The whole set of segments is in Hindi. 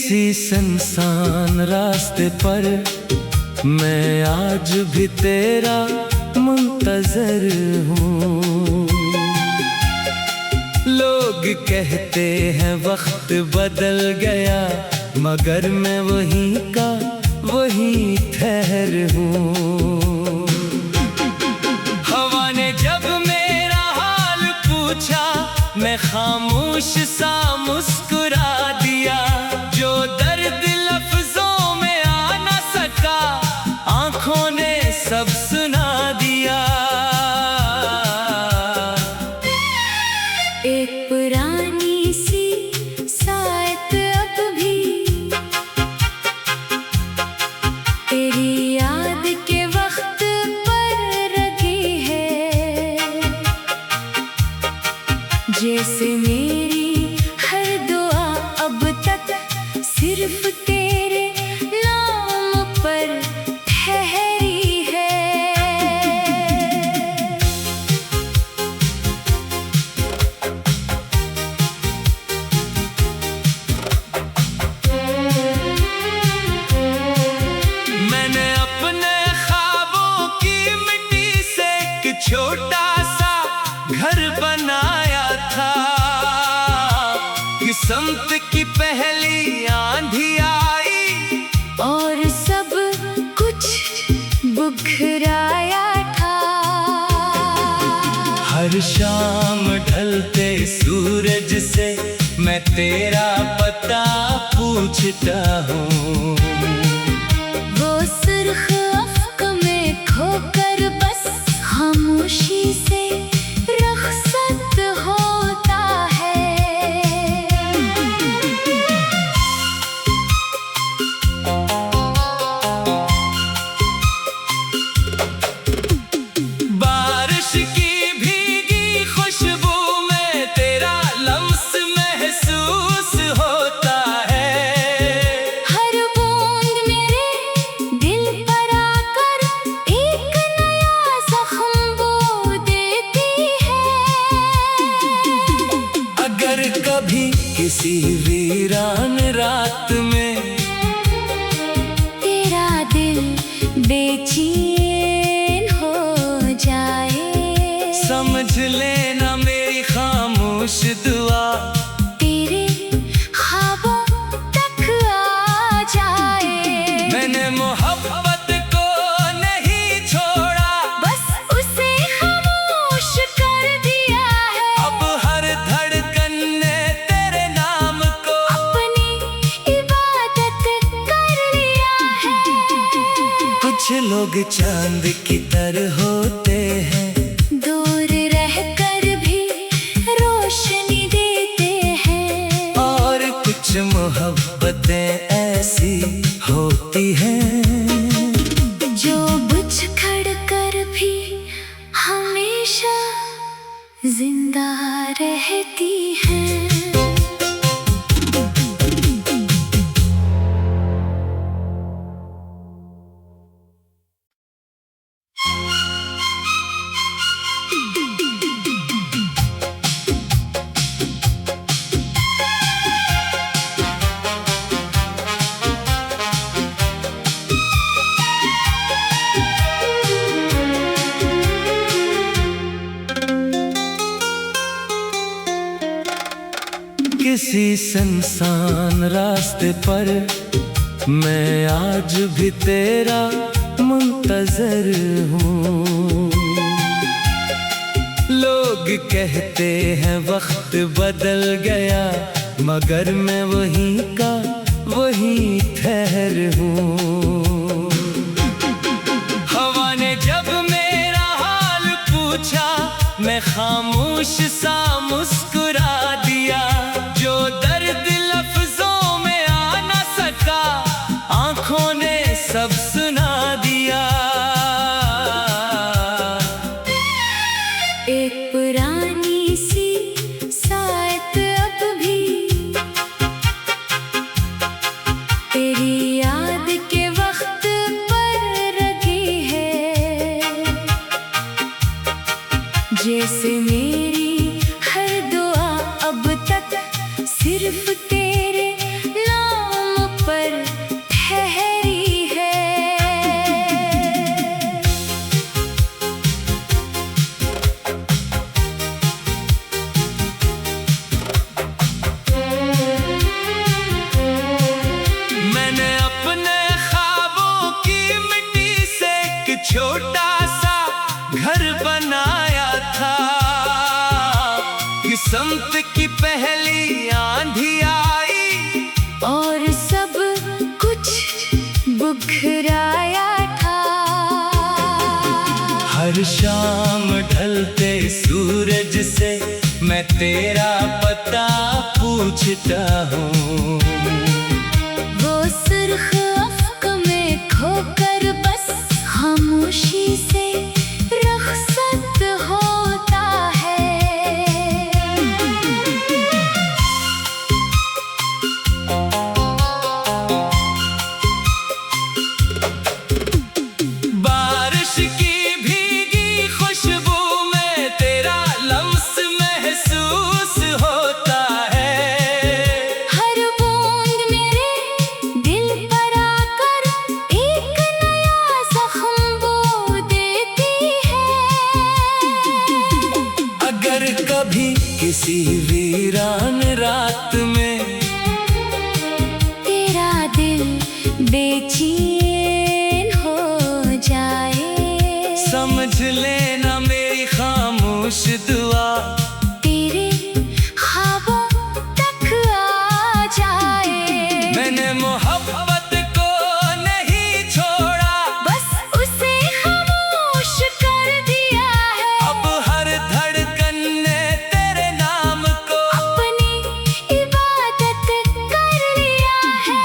किसी सुनसान रास्ते पर मैं आज भी तेरा मुंतजर हूँ। लोग कहते हैं वक्त बदल गया, मगर मैं वहीं का वहीं ठहर हूँ। हवा ने जब मेरा हाल पूछा, मैं खामोश सा मुस्कुरा दिया। जो दर्द लफ्जों में आ न सका, आंखों ने सब सुना दिया। एक पुरानी सी सायत अब भी तेरी याद के वक्त पर रखी है। जैसे मेरी हर दुआ अब तक सिर्फ तेरे नाम पर ठहरी है। मैंने अपने ख्वाबों की मिट्टी से एक छोटा सा घर बनाया था। किस्मत की पहली आंधी आई और सब कुछ बुखराया था। हर शाम ढलते सूरज से मैं तेरा पता पूछता हूँ। वो सुर्ख अफ्क में खोकर बस खामोशी से रुखसत होता है। बारिश की भीगी खुशबू में तेरा लम्स महसूस होता है। हर बूंद मेरे दिल पर आकर एक नया जख्म बो देती है। अगर कभी किसी वीरान रात में तेरा दिल बेचैन हो जाए, समझ लेना मेरी खामोश दुआ तेरे ख्वाबों तक आ जाए। मैंने मोहब्बत को नहीं छोड़ा, बस उसे खामोश कर दिया है। अब हर धड़कन ने तेरे नाम को अपनी इबादत कर लिया है। कुछ लोग चांद की तरह होते हैं, दूर रहकर भी रोशनी देते हैं। और कुछ मोहब्बतें ऐसी होती हैं जो बुझ खड़ कर भी हमेशा जिंदा रहती हैं। किसी सुनसान रास्ते पर मैं आज भी तेरा मुंतजर हूँ। लोग कहते हैं वक्त बदल गया, मगर मैं वहीं का वहीं ठहर हूँ। हवा ने जब मेरा हाल पूछा, मैं खामोश सा मुस्कुरा दिया। जो दर्द लफ्जों में आ न सका, आंखों ने सब सुना दिया। एक पुरानी सी सायत अब भी तेरी याद के वक्त पर रखी है। जैसे मेरी हर दुआ अब तक सिर्फ तेरे नाम बनाया था। किस्मत की पहली आंधी आई और सब कुछ बुखराया था। हर शाम ढलते सूरज से मैं तेरा पता पूछता हूँ। वो सुर्ख अफ्क में खोकर बस खामोशी से रुखसत होता है। बारिश की भीगी खुशबू में तेरा लम्स महसूस होता है। हर बूंद मेरे दिल पर आकर एक नया जख्म बो देती है। अगर कभी किसी वीरान रात में तेरा दिल बेचैन हो जाए, समझ लेना मेरी खामोश दुआ तेरे ख्वाबों तक आ जाए। मैंने मोहब्बत को नहीं छोड़ा, बस उसे खामोश कर दिया है। अब हर धड़कन ने तेरे नाम को अपनी इबादत कर लिया है।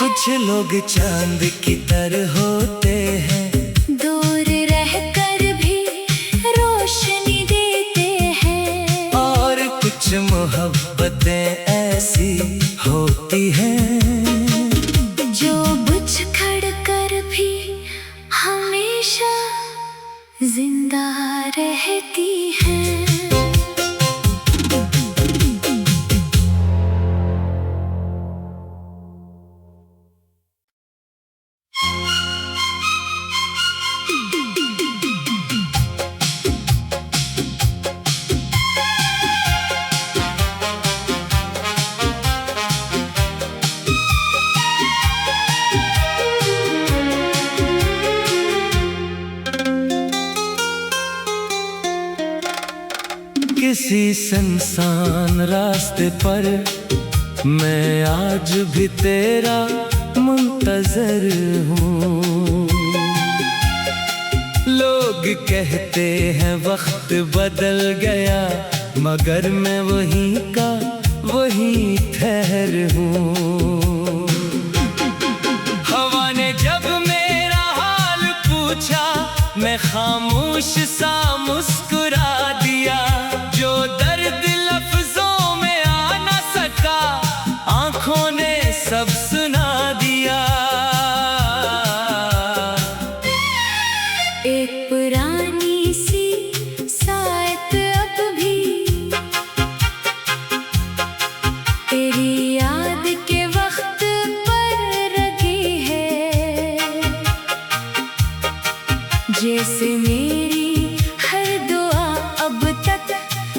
कुछ लोग चांद की तरह होते हैं, दूर रहकर भी रोशनी देते हैं। और कुछ मोहब्बतें ऐसी होती हैं जो बुझ खड़ कर भी हमेशा जिंदा रहती हैं। किसी सुनसान रास्ते पर मैं आज भी तेरा मुंतजर हूँ। लोग कहते हैं वक्त बदल गया, मगर मैं वहीं का वहीं ठहर हूँ। हवा ने जब मेरा हाल पूछा, मैं खामोश सा मुस्कुरा दिया। जो दर्द लफ्जों में आ न सका, आंखों ने सब सुना दिया। एक पुरानी सी सायत अब भी तेरी याद के वक्त पर रखी है। जैसे मेरी हर दुआ अब तक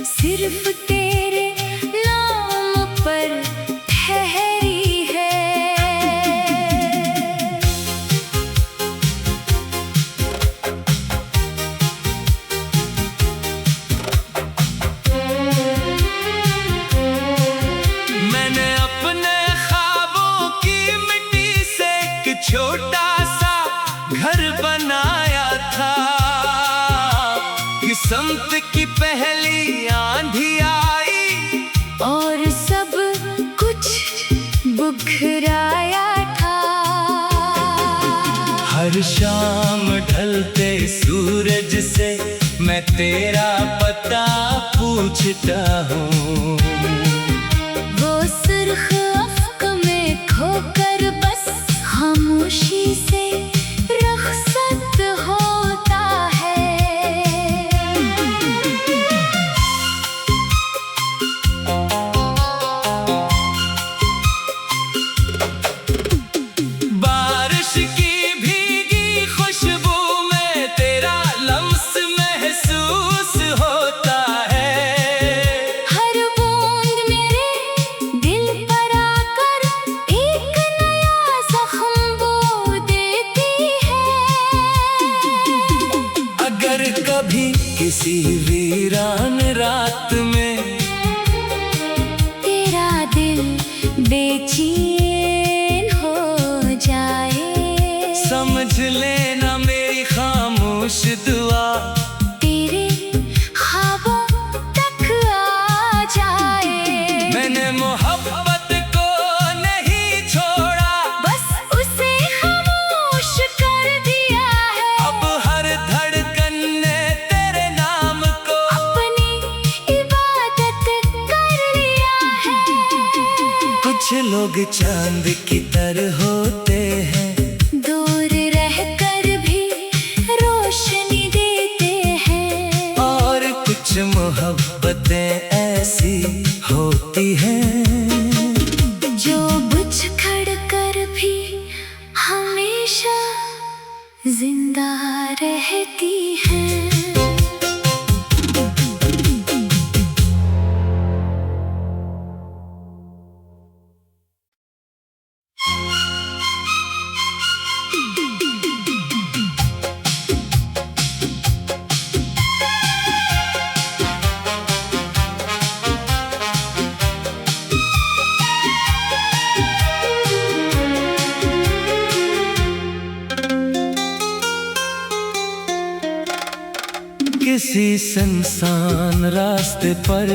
सिर्फ तेरे नाम पर ठहरी है। मैंने अपने ख्वाबों की मिट्टी से एक छोटा सा घर बनाया था। किस्मत की पहली आंधी आई और सब कुछ बुखराया था। हर शाम ढलते सूरज से मैं तेरा पता पूछता हूँ। वो सुर्ख अफ्क में खोकर बस खामोशी से रुखसत होता है। बारिश की भीगी खुशबू में तेरा लम्स महसूस होता है। हर बूंद मेरे दिल पर आकर एक नया जख्म बो देती कभी किसी वीरान रात में तेरा दिल बेचैन हो जाए, समझ लेना मेरी खामोश दुआ तेरे ख्वाबों तक आ जाए। मैंने मोहब्बत को नहीं छोड़ा, बस उसे खामोश कर दिया है। अब हर धड़कन ने तेरे नाम को अपनी इबादत कर लिया है। कुछ लोग चांद की तरह होते हैं, दूर रहकर भी रोशनी देते हैं। और कुछ मोहब्बतें ऐसी होती हैं जो बुझ खड़ कर भी हमेशा जिंदा रहती हैं। किसी सुनसान रास्ते पर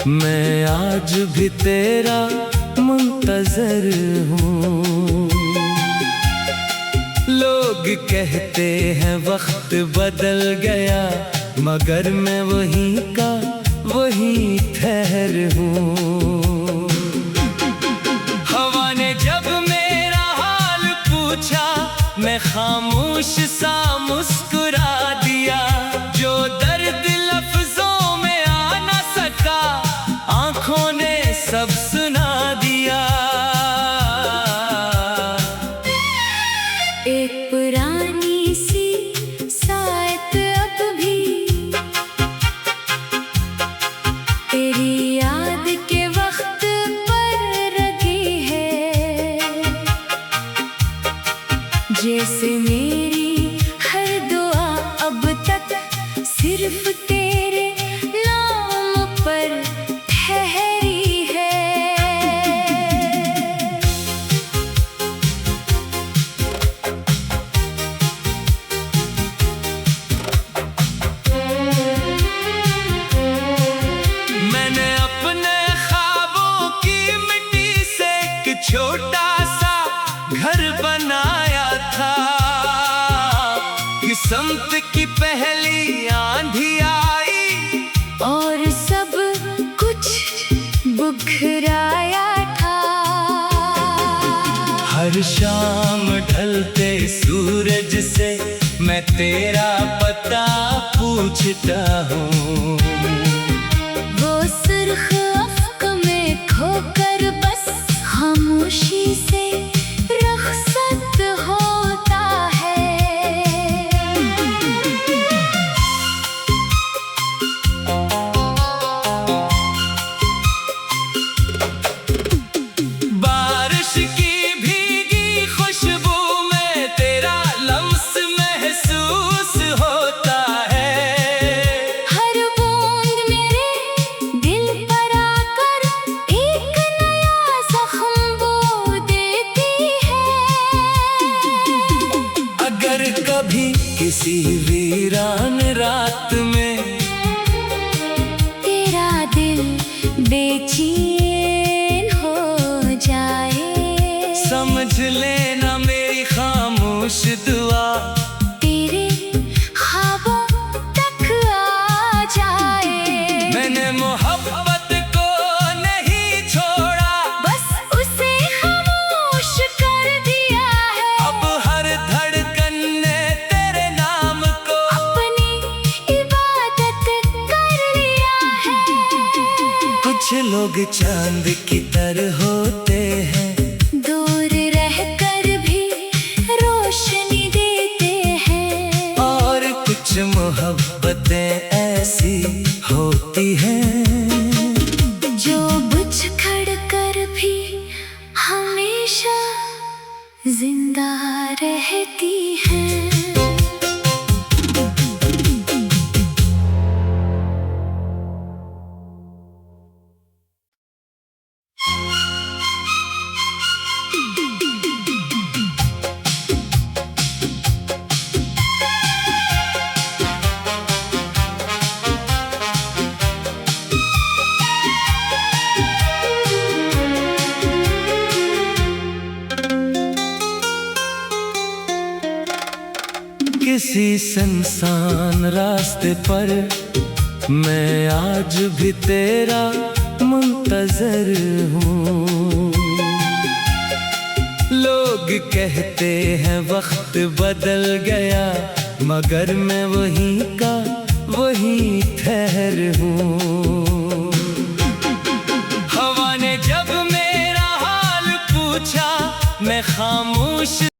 मैं आज भी तेरा मुंतजर हूँ। लोग कहते हैं वक्त बदल गया, मगर मैं वहीं का वहीं ठहर हूँ। हवा ने जब मेरा हाल पूछा, मैं खामोश सा मुस्कुरा दिया। जो दर्द लफ्जों में आ न सका, आंखों ने सब सुना दिया। एक पुरानी सी सायत अब भी तेरी याद के वक्त पर रखी है। जैसे मेरी हर दुआ अब तक सिर्फ तेरे नाम पर ठहरी है। मैंने अपने ख्वाबों की मिट्टी से एक छोटा सा घर बनाया था। किस्मत की पहली आंधी आई और सब कुछ बुखराया था। हर शाम ढलते सूरज से मैं तेरा पता पूछता हूँ। वो सुर्ख अफ्क में खोकर बस खामोशी से रुखसत होता है। बारिश की भीगी खुशबू में तेरा लम्स महसूस होता है। हर बूंद मेरे दिल पर आकर एक नया जख्म बो देती है। अगर कभी किसी वीरान रात में तेरा दिल बेचैन हो जाए, समझ लेना मेरी खामोश दुआ तेरे ख्वाबों तक आ जाए। मैंने मोहब्बत को नहीं छोड़ा, बस उसे खामोश कर दिया है। अब हर धड़कन ने तेरे नाम को अपनी इबादत कर लिया है। कुछ लोग चांद की तरह होते हैं, दूर रहकर भी रोशनी देते हैं। और कुछ मोहब्बतें ऐसी होती हैं जो बुझ खड़ कर भी हमेशा जिंदा रहती हैं। किसी सुनसान रास्ते पर मैं आज भी तेरा मुंतजर हूँ। लोग कहते हैं वक्त बदल गया, मगर मैं वहीं का वहीं ठहर हूँ। हवा ने जब मेरा हाल पूछा मैं खामोश